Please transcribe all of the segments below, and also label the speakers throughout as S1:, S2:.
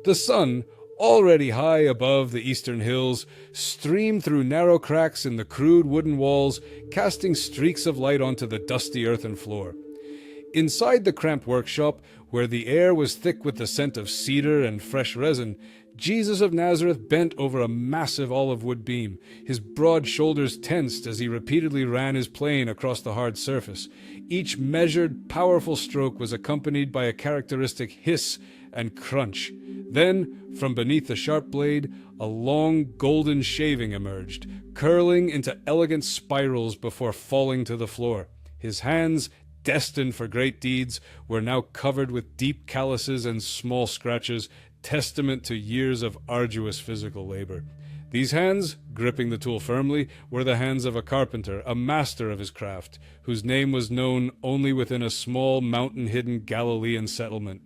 S1: The sun, already high above the eastern hills, streamed through narrow cracks in the crude wooden walls, casting streaks of light onto the dusty earthen floor. Inside the cramped workshop, where the air was thick with the scent of cedar and fresh resin, Jesus of Nazareth bent over a massive olive wood beam, his broad shoulders tensed as he repeatedly ran his plane across the hard surface. Each measured, powerful stroke was accompanied by a characteristic hiss and crunch. Then, from beneath the sharp blade, a long golden shaving emerged, curling into elegant spirals before falling to the floor. His hands, destined for great deeds, were now covered with deep calluses and small scratches, testament to years of arduous physical labor. These hands, gripping the tool firmly, were the hands of a carpenter, a master of his craft, whose name was known only within a small mountain-hidden Galilean settlement.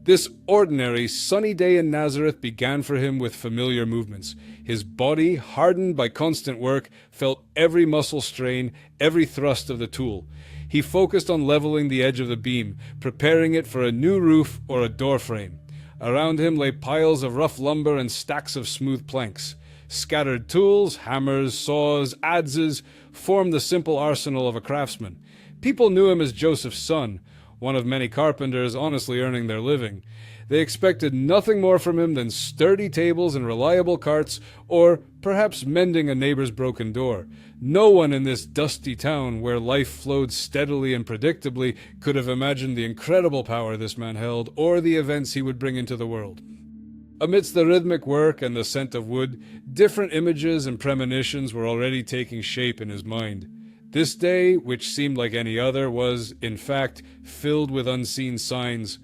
S1: This ordinary, sunny day in Nazareth began for him with familiar movements. His body, hardened by constant work, felt every muscle strain, every thrust of the tool. He focused on leveling the edge of the beam, preparing it for a new roof or a door frame. Around him lay piles of rough lumber and stacks of smooth planks. Scattered tools, hammers, saws, adzes, formed the simple arsenal of a craftsman. People knew him as Joseph's son, one of many carpenters honestly earning their living. They expected nothing more from him than sturdy tables and reliable carts, or perhaps mending a neighbor's broken door. No one in this dusty town, where life flowed steadily and predictably, could have imagined the incredible power this man held, or the events he would bring into the world. Amidst the rhythmic work and the scent of wood, different images and premonitions were already taking shape in his mind. This day, which seemed like any other, was, in fact, filled with unseen signs.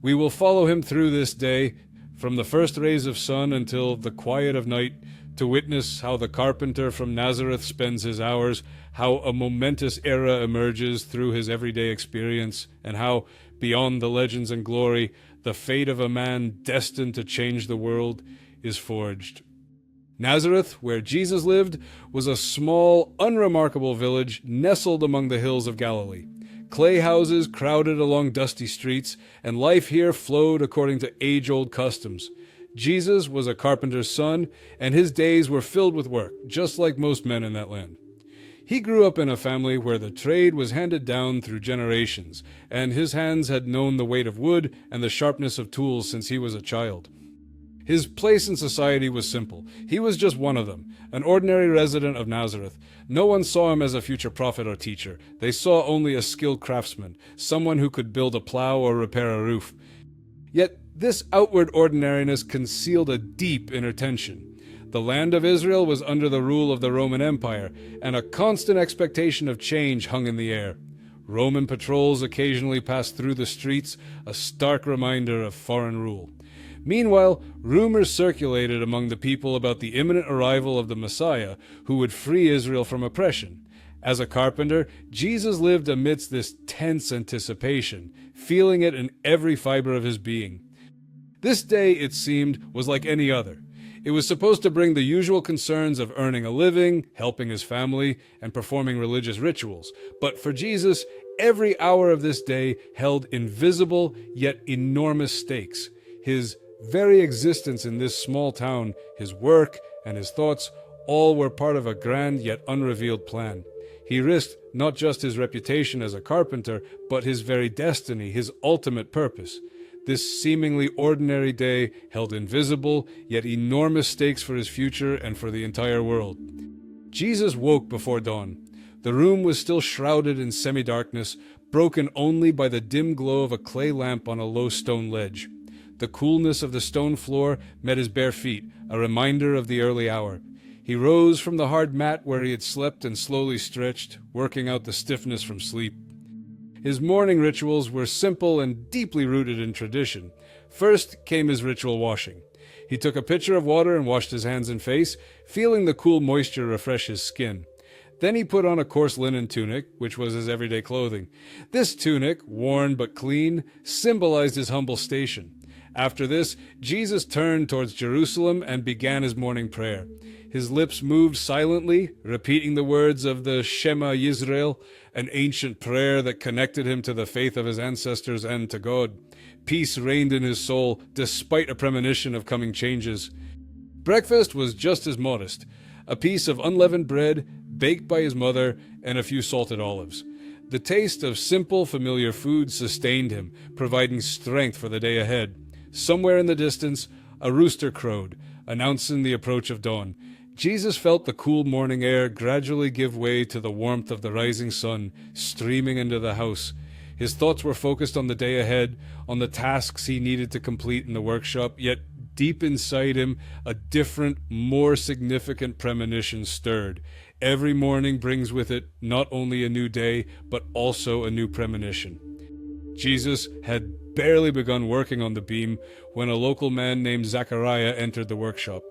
S1: We will follow him through this day, from the first rays of sun until the quiet of night, to witness how the carpenter from Nazareth spends his hours, how a momentous era emerges through his everyday experience, and how, beyond the legends and glory, the fate of a man destined to change the world is forged. Nazareth, where Jesus lived, was a small, unremarkable village nestled among the hills of Galilee. Clay houses crowded along dusty streets, and life here flowed according to age-old customs. Jesus was a carpenter's son, and his days were filled with work, just like most men in that land. He grew up in a family where the trade was handed down through generations, and his hands had known the weight of wood and the sharpness of tools since he was a child. His place in society was simple. He was just one of them, an ordinary resident of Nazareth. No one saw him as a future prophet or teacher. They saw only a skilled craftsman, someone who could build a plow or repair a roof. Yet this outward ordinariness concealed a deep inner tension. The land of Israel was under the rule of the Roman Empire, and a constant expectation of change hung in the air. Roman patrols occasionally passed through the streets, a stark reminder of foreign rule. Meanwhile, rumors circulated among the people about the imminent arrival of the Messiah, who would free Israel from oppression. As a carpenter, Jesus lived amidst this tense anticipation, feeling it in every fiber of his being. This day, it seemed, was like any other. It was supposed to bring the usual concerns of earning a living, helping his family, and performing religious rituals. But for Jesus, every hour of this day held invisible yet enormous stakes. His very existence in this small town, his work, and his thoughts, all were part of a grand yet unrevealed plan. He risked not just his reputation as a carpenter, but his very destiny, his ultimate purpose. This seemingly ordinary day held invisible, yet enormous stakes for his future and for the entire world. Jesus woke before dawn. The room was still shrouded in semi-darkness, broken only by the dim glow of a clay lamp on a low stone ledge. The coolness of the stone floor met his bare feet, a reminder of the early hour. He rose from the hard mat where he had slept and slowly stretched, working out the stiffness from sleep. His morning rituals were simple and deeply rooted in tradition. First came his ritual washing. He took a pitcher of water and washed his hands and face, feeling the cool moisture refresh his skin. Then he put on a coarse linen tunic, which was his everyday clothing. This tunic, worn but clean, symbolized his humble station. After this, Jesus turned towards Jerusalem and began his morning prayer. His lips moved silently, repeating the words of the Shema Yisrael, an ancient prayer that connected him to the faith of his ancestors and to God. Peace reigned in his soul, despite a premonition of coming changes. Breakfast was just as modest: a piece of unleavened bread, baked by his mother, and a few salted olives. The taste of simple, familiar food sustained him, providing strength for the day ahead. Somewhere in the distance, a rooster crowed, announcing the approach of dawn. Jesus felt the cool morning air gradually give way to the warmth of the rising sun, streaming into the house. His thoughts were focused on the day ahead, on the tasks he needed to complete in the workshop, yet deep inside him, a different, more significant premonition stirred. Every morning brings with it not only a new day, but also a new premonition. Jesus had barely begun working on the beam when a local man named Zachariah entered the workshop.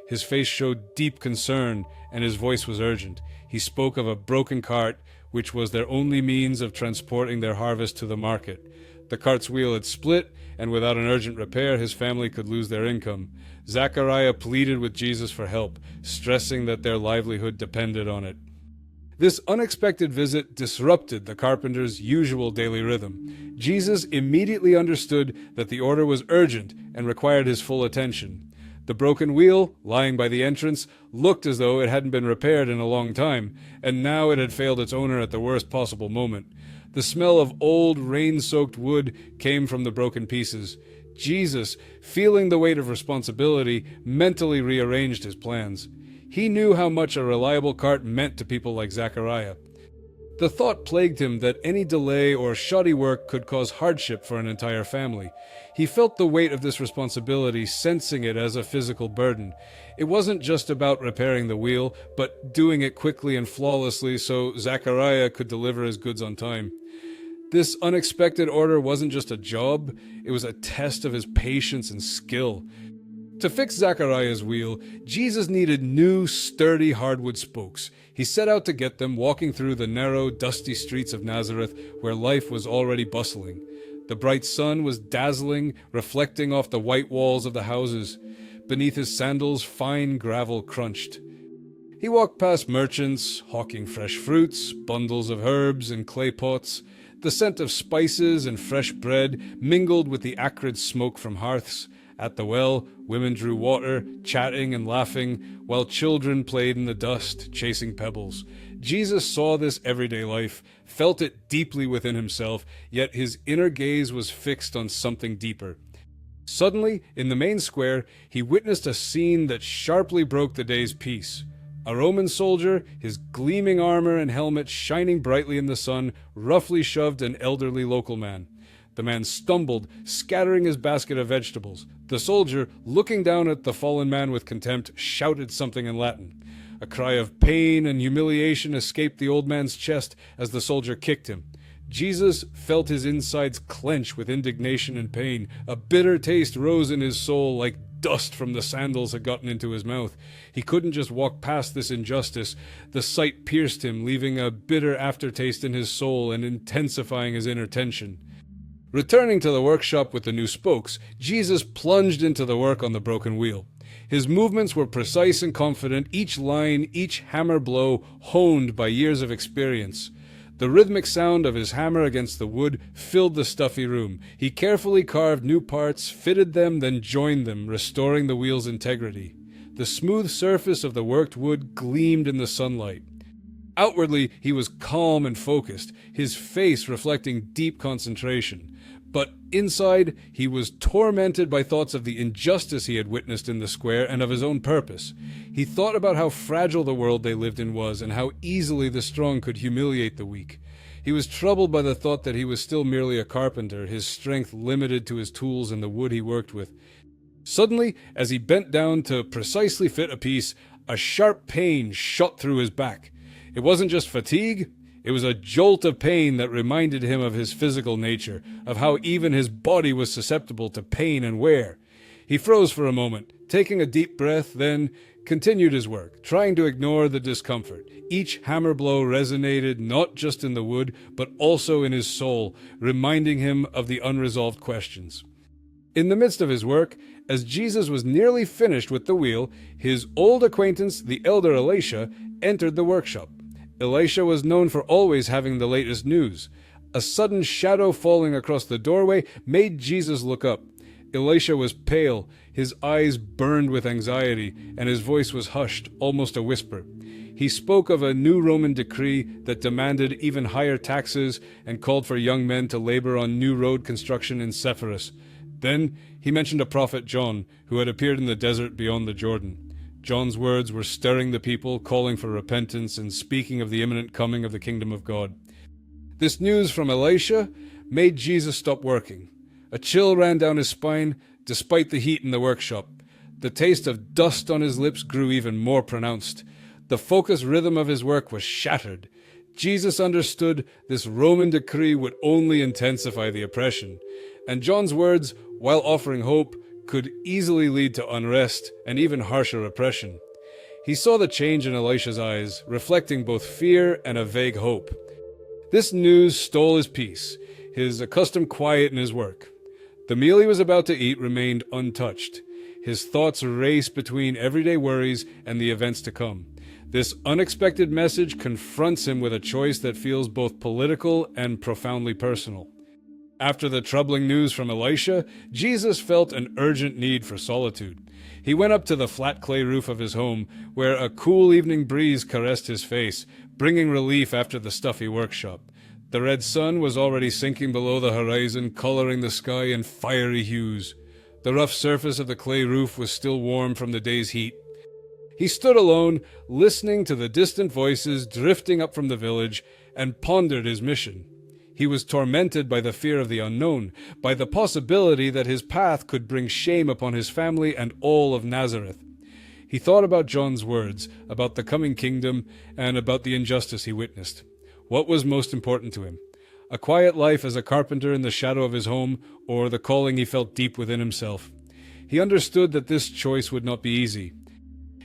S1: His face showed deep concern, and his voice was urgent. He spoke of a broken cart, which was their only means of transporting their harvest to the market. The cart's wheel had split, and without an urgent repair, his family could lose their income. Zachariah pleaded with Jesus for help, stressing that their livelihood depended on it. This unexpected visit disrupted the carpenter's usual daily rhythm. Jesus immediately understood that the order was urgent and required his full attention. The broken wheel, lying by the entrance, looked as though it hadn't been repaired in a long time, and now it had failed its owner at the worst possible moment. The smell of old, rain-soaked wood came from the broken pieces. Jesus, feeling the weight of responsibility, mentally rearranged his plans. He knew how much a reliable cart meant to people like Zachariah. The thought plagued him that any delay or shoddy work could cause hardship for an entire family. He felt the weight of this responsibility, sensing it as a physical burden. It wasn't just about repairing the wheel, but doing it quickly and flawlessly so Zachariah could deliver his goods on time. This unexpected order wasn't just a job, it was a test of his patience and skill. To fix Zachariah's wheel, Jesus needed new, sturdy hardwood spokes. He set out to get them, walking through the narrow, dusty streets of Nazareth, where life was already bustling. The bright sun was dazzling, reflecting off the white walls of the houses. Beneath his sandals, fine gravel crunched. He walked past merchants, hawking fresh fruits, bundles of herbs, and clay pots. The scent of spices and fresh bread mingled with the acrid smoke from hearths. At the well, women drew water, chatting and laughing, while children played in the dust, chasing pebbles. Jesus saw this everyday life, felt it deeply within himself, yet his inner gaze was fixed on something deeper. Suddenly, in the main square, he witnessed a scene that sharply broke the day's peace. A Roman soldier, his gleaming armor and helmet shining brightly in the sun, roughly shoved an elderly local man. The man stumbled, scattering his basket of vegetables. The soldier, looking down at the fallen man with contempt, shouted something in Latin. A cry of pain and humiliation escaped the old man's chest as the soldier kicked him. Jesus felt his insides clench with indignation and pain. A bitter taste rose in his soul like dust from the sandals had gotten into his mouth. He couldn't just walk past this injustice. The sight pierced him, leaving a bitter aftertaste in his soul and intensifying his inner tension. Returning to the workshop with the new spokes, Jesus plunged into the work on the broken wheel. His movements were precise and confident, each line, each hammer blow honed by years of experience. The rhythmic sound of his hammer against the wood filled the stuffy room. He carefully carved new parts, fitted them, then joined them, restoring the wheel's integrity. The smooth surface of the worked wood gleamed in the sunlight. Outwardly, he was calm and focused, his face reflecting deep concentration. But inside, he was tormented by thoughts of the injustice he had witnessed in the square and of his own purpose. He thought about how fragile the world they lived in was and how easily the strong could humiliate the weak. He was troubled by the thought that he was still merely a carpenter, his strength limited to his tools and the wood he worked with. Suddenly, as he bent down to precisely fit a piece, a sharp pain shot through his back. It wasn't just fatigue. It was a jolt of pain that reminded him of his physical nature, of how even his body was susceptible to pain and wear. He froze for a moment, taking a deep breath, then continued his work, trying to ignore the discomfort. Each hammer blow resonated not just in the wood, but also in his soul, reminding him of the unresolved questions. In the midst of his work, as Jesus was nearly finished with the wheel, his old acquaintance, the elder Elisha, entered the workshop. Elisha was known for always having the latest news. A sudden shadow falling across the doorway made Jesus look up. Elisha was pale, his eyes burned with anxiety, and his voice was hushed, almost a whisper. He spoke of a new Roman decree that demanded even higher taxes and called for young men to labor on new road construction in Sepphoris. Then he mentioned a prophet John, who had appeared in the desert beyond the Jordan. John's words were stirring the people, calling for repentance and speaking of the imminent coming of the kingdom of God. This news from Elisha made Jesus stop working. A chill ran down his spine, despite the heat in the workshop. The taste of dust on his lips grew even more pronounced. The focused rhythm of his work was shattered. Jesus understood this Roman decree would only intensify the oppression, and John's words, while offering hope, could easily lead to unrest and even harsher oppression. He saw the change in Elisha's eyes, reflecting both fear and a vague hope. This news stole his peace, his accustomed quiet in his work. The meal he was about to eat remained untouched. His thoughts raced between everyday worries and the events to come. This unexpected message confronts him with a choice that feels both political and profoundly personal. After the troubling news from Elisha, Jesus felt an urgent need for solitude. He went up to the flat clay roof of his home, where a cool evening breeze caressed his face, bringing relief after the stuffy workshop. The red sun was already sinking below the horizon, coloring the sky in fiery hues. The rough surface of the clay roof was still warm from the day's heat. He stood alone, listening to the distant voices drifting up from the village, and pondered his mission. He was tormented by the fear of the unknown, by the possibility that his path could bring shame upon his family and all of Nazareth. He thought about John's words, about the coming kingdom, and about the injustice he witnessed. What was most important to him? A quiet life as a carpenter in the shadow of his home, or the calling he felt deep within himself? He understood that this choice would not be easy.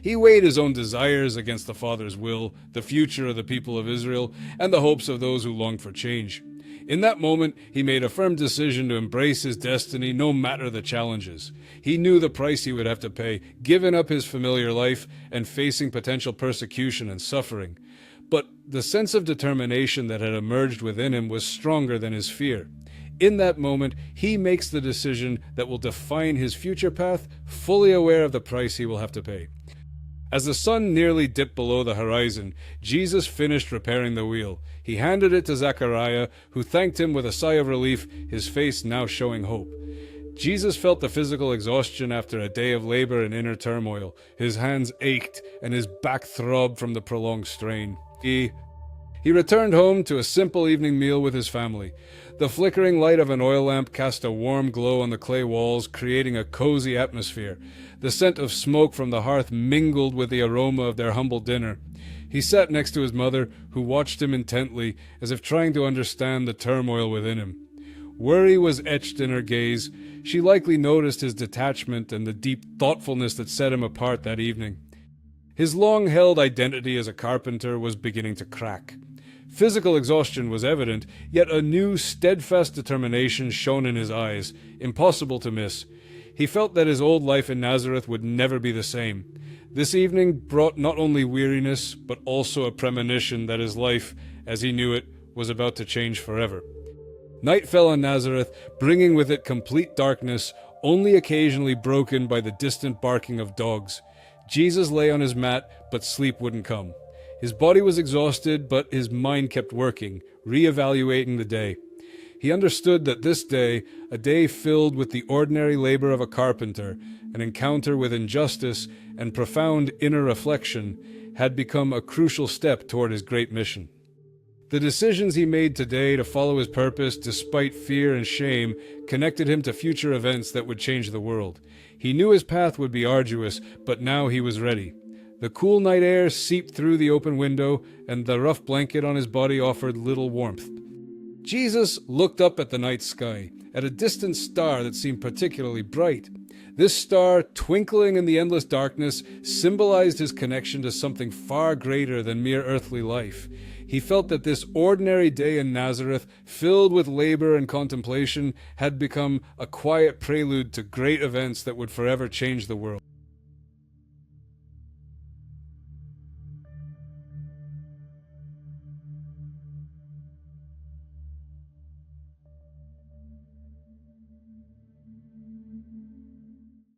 S1: He weighed his own desires against the Father's will, the future of the people of Israel, and the hopes of those who longed for change. In that moment, he made a firm decision to embrace his destiny no matter the challenges. He knew the price he would have to pay, giving up his familiar life and facing potential persecution and suffering. But the sense of determination that had emerged within him was stronger than his fear. In that moment, he makes the decision that will define his future path, fully aware of the price he will have to pay. As the sun nearly dipped below the horizon, Jesus finished repairing the wheel. He handed it to Zechariah, who thanked him with a sigh of relief, his face now showing hope. Jesus felt the physical exhaustion after a day of labor and inner turmoil. His hands ached, and his back throbbed from the prolonged strain. He returned home to a simple evening meal with his family. The flickering light of an oil lamp cast a warm glow on the clay walls, creating a cozy atmosphere. The scent of smoke from the hearth mingled with the aroma of their humble dinner. He sat next to his mother, who watched him intently, as if trying to understand the turmoil within him. Worry was etched in her gaze. She likely noticed his detachment and the deep thoughtfulness that set him apart that evening. His long-held identity as a carpenter was beginning to crack. Physical exhaustion was evident, yet a new, steadfast determination shone in his eyes, impossible to miss. He felt that his old life in Nazareth would never be the same. This evening brought not only weariness, but also a premonition that his life, as he knew it, was about to change forever. Night fell on Nazareth, bringing with it complete darkness, only occasionally broken by the distant barking of dogs. Jesus lay on his mat, but sleep wouldn't come. His body was exhausted, but his mind kept working, re-evaluating the day. He understood that this day, a day filled with the ordinary labor of a carpenter, an encounter with injustice, and profound inner reflection, had become a crucial step toward his great mission. The decisions he made today to follow his purpose, despite fear and shame, connected him to future events that would change the world. He knew his path would be arduous, but now he was ready. The cool night air seeped through the open window, and the rough blanket on his body offered little warmth. Jesus looked up at the night sky, at a distant star that seemed particularly bright. This star, twinkling in the endless darkness, symbolized his connection to something far greater than mere earthly life. He felt that this ordinary day in Nazareth, filled with labor and contemplation, had become a quiet prelude to great events that would forever change the world.